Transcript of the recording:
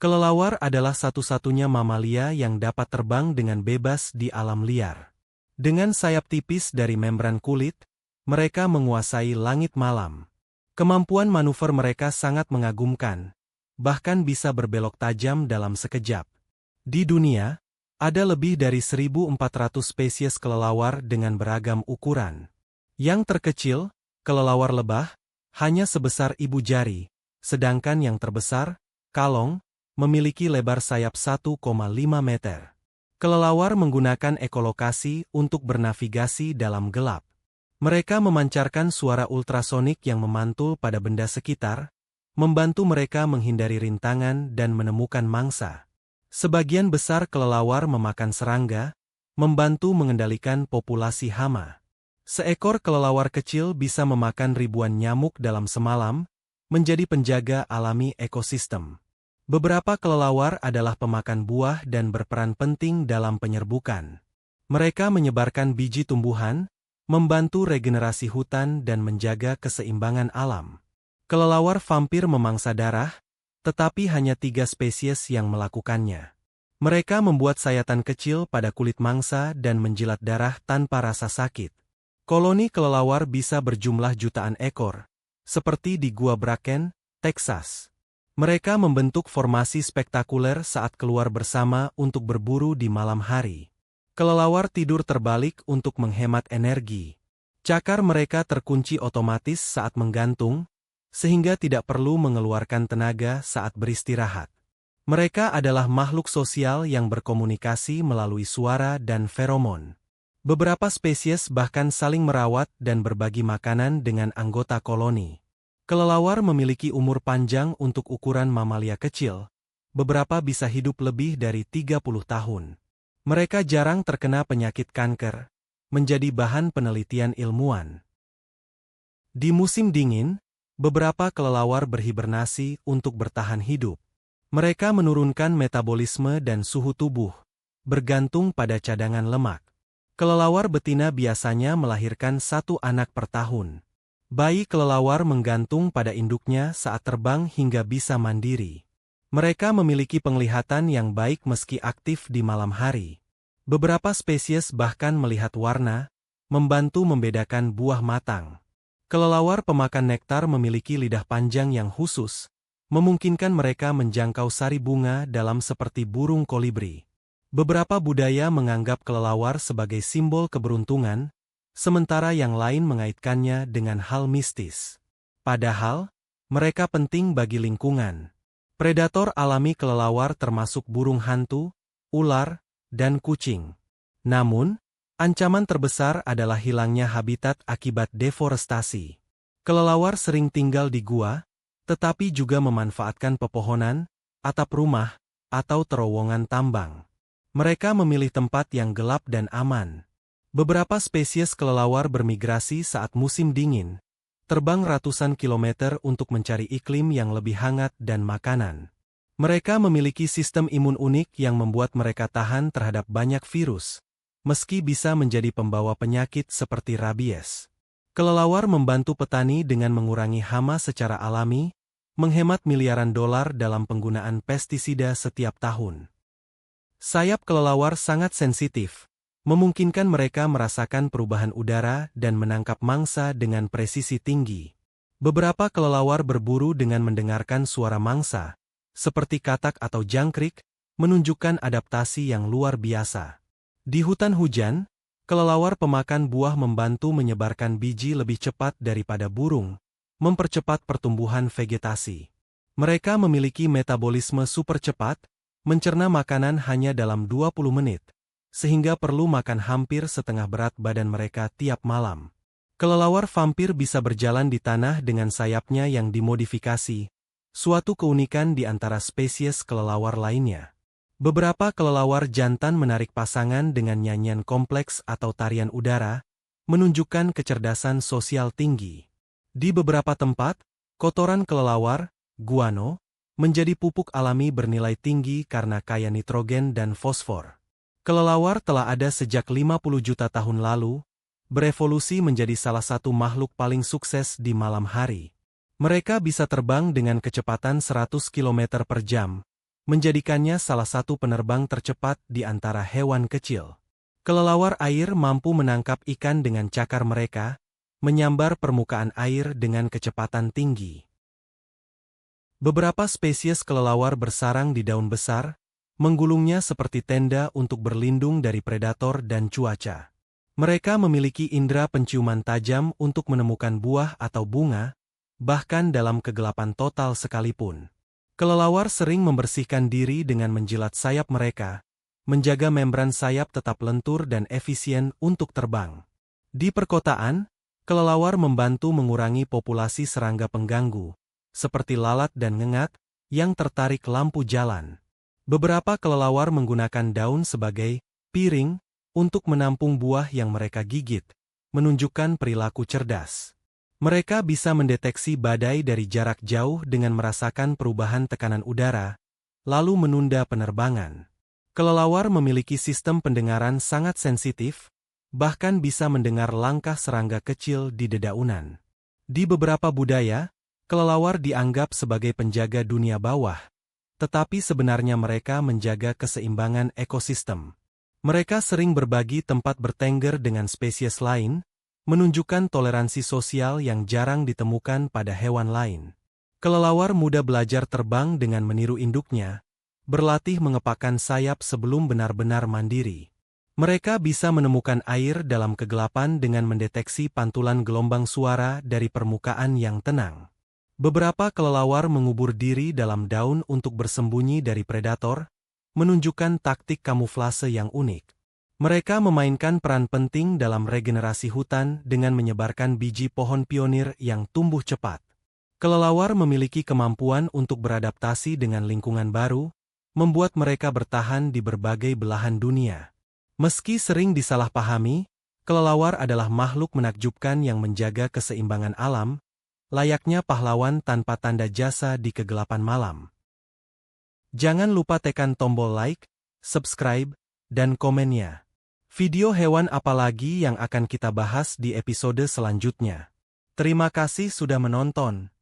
Kelelawar adalah satu-satunya mamalia yang dapat terbang dengan bebas di alam liar. Dengan sayap tipis dari membran kulit, mereka menguasai langit malam. Kemampuan manuver mereka sangat mengagumkan, bahkan bisa berbelok tajam dalam sekejap. Di dunia, ada lebih dari 1.400 spesies kelelawar dengan beragam ukuran. Yang terkecil, kelelawar lebah, hanya sebesar ibu jari, sedangkan yang terbesar, kalong, memiliki lebar sayap 1,5 meter. Kelelawar menggunakan ekolokasi untuk bernavigasi dalam gelap. Mereka memancarkan suara ultrasonik yang memantul pada benda sekitar, membantu mereka menghindari rintangan dan menemukan mangsa. Sebagian besar kelelawar memakan serangga, membantu mengendalikan populasi hama. Seekor kelelawar kecil bisa memakan ribuan nyamuk dalam semalam, menjadi penjaga alami ekosistem. Beberapa kelelawar adalah pemakan buah dan berperan penting dalam penyerbukan. Mereka menyebarkan biji tumbuhan, membantu regenerasi hutan dan menjaga keseimbangan alam. Kelelawar vampir memangsa darah, tetapi hanya 3 spesies yang melakukannya. Mereka membuat sayatan kecil pada kulit mangsa dan menjilat darah tanpa rasa sakit. Koloni kelelawar bisa berjumlah jutaan ekor, seperti di Gua Bracken, Texas. Mereka membentuk formasi spektakuler saat keluar bersama untuk berburu di malam hari. Kelelawar tidur terbalik untuk menghemat energi. Cakar mereka terkunci otomatis saat menggantung, sehingga tidak perlu mengeluarkan tenaga saat beristirahat. Mereka adalah makhluk sosial yang berkomunikasi melalui suara dan feromon. Beberapa spesies bahkan saling merawat dan berbagi makanan dengan anggota koloni. Kelelawar memiliki umur panjang untuk ukuran mamalia kecil. Beberapa bisa hidup lebih dari 30 tahun. Mereka jarang terkena penyakit kanker, menjadi bahan penelitian ilmuwan. Di musim dingin, beberapa kelelawar berhibernasi untuk bertahan hidup. Mereka menurunkan metabolisme dan suhu tubuh, bergantung pada cadangan lemak. Kelelawar betina biasanya melahirkan 1 anak per tahun. Bayi kelelawar menggantung pada induknya saat terbang hingga bisa mandiri. Mereka memiliki penglihatan yang baik meski aktif di malam hari. Beberapa spesies bahkan melihat warna, membantu membedakan buah matang. Kelelawar pemakan nektar memiliki lidah panjang yang khusus, memungkinkan mereka menjangkau sari bunga dalam seperti burung kolibri. Beberapa budaya menganggap kelelawar sebagai simbol keberuntungan, sementara yang lain mengaitkannya dengan hal mistis. Padahal, mereka penting bagi lingkungan. Predator alami kelelawar termasuk burung hantu, ular, dan kucing. Namun, ancaman terbesar adalah hilangnya habitat akibat deforestasi. Kelelawar sering tinggal di gua, tetapi juga memanfaatkan pepohonan, atap rumah, atau terowongan tambang. Mereka memilih tempat yang gelap dan aman. Beberapa spesies kelelawar bermigrasi saat musim dingin, terbang ratusan kilometer untuk mencari iklim yang lebih hangat dan makanan. Mereka memiliki sistem imun unik yang membuat mereka tahan terhadap banyak virus, meski bisa menjadi pembawa penyakit seperti rabies. Kelelawar membantu petani dengan mengurangi hama secara alami, menghemat miliaran dolar dalam penggunaan pestisida setiap tahun. Sayap kelelawar sangat sensitif, memungkinkan mereka merasakan perubahan udara dan menangkap mangsa dengan presisi tinggi. Beberapa kelelawar berburu dengan mendengarkan suara mangsa, seperti katak atau jangkrik, menunjukkan adaptasi yang luar biasa. Di hutan hujan, kelelawar pemakan buah membantu menyebarkan biji lebih cepat daripada burung, mempercepat pertumbuhan vegetasi. Mereka memiliki metabolisme super cepat, mencerna makanan hanya dalam 20 menit. Sehingga perlu makan hampir setengah berat badan mereka tiap malam. Kelelawar vampir bisa berjalan di tanah dengan sayapnya yang dimodifikasi, suatu keunikan di antara spesies kelelawar lainnya. Beberapa kelelawar jantan menarik pasangan dengan nyanyian kompleks atau tarian udara, menunjukkan kecerdasan sosial tinggi. Di beberapa tempat, kotoran kelelawar, guano, menjadi pupuk alami bernilai tinggi karena kaya nitrogen dan fosfor. Kelelawar telah ada sejak 50 juta tahun lalu, berevolusi menjadi salah satu makhluk paling sukses di malam hari. Mereka bisa terbang dengan kecepatan 100 km per jam, menjadikannya salah satu penerbang tercepat di antara hewan kecil. Kelelawar air mampu menangkap ikan dengan cakar mereka, menyambar permukaan air dengan kecepatan tinggi. Beberapa spesies kelelawar bersarang di daun besar, menggulungnya seperti tenda untuk berlindung dari predator dan cuaca. Mereka memiliki indera penciuman tajam untuk menemukan buah atau bunga, bahkan dalam kegelapan total sekalipun. Kelelawar sering membersihkan diri dengan menjilat sayap mereka, menjaga membran sayap tetap lentur dan efisien untuk terbang. Di perkotaan, kelelawar membantu mengurangi populasi serangga pengganggu, seperti lalat dan ngengat, yang tertarik lampu jalan. Beberapa kelelawar menggunakan daun sebagai piring untuk menampung buah yang mereka gigit, menunjukkan perilaku cerdas. Mereka bisa mendeteksi badai dari jarak jauh dengan merasakan perubahan tekanan udara, lalu menunda penerbangan. Kelelawar memiliki sistem pendengaran sangat sensitif, bahkan bisa mendengar langkah serangga kecil di dedaunan. Di beberapa budaya, kelelawar dianggap sebagai penjaga dunia bawah, tetapi sebenarnya mereka menjaga keseimbangan ekosistem. Mereka sering berbagi tempat bertengger dengan spesies lain, menunjukkan toleransi sosial yang jarang ditemukan pada hewan lain. Kelelawar muda belajar terbang dengan meniru induknya, berlatih mengepakkan sayap sebelum benar-benar mandiri. Mereka bisa menemukan air dalam kegelapan dengan mendeteksi pantulan gelombang suara dari permukaan yang tenang. Beberapa kelelawar mengubur diri dalam daun untuk bersembunyi dari predator, menunjukkan taktik kamuflase yang unik. Mereka memainkan peran penting dalam regenerasi hutan dengan menyebarkan biji pohon pionir yang tumbuh cepat. Kelelawar memiliki kemampuan untuk beradaptasi dengan lingkungan baru, membuat mereka bertahan di berbagai belahan dunia. Meski sering disalahpahami, kelelawar adalah makhluk menakjubkan yang menjaga keseimbangan alam, layaknya pahlawan tanpa tanda jasa di kegelapan malam. Jangan lupa tekan tombol like, subscribe, dan komennya. Video hewan apa lagi yang akan kita bahas di episode selanjutnya? Terima kasih sudah menonton.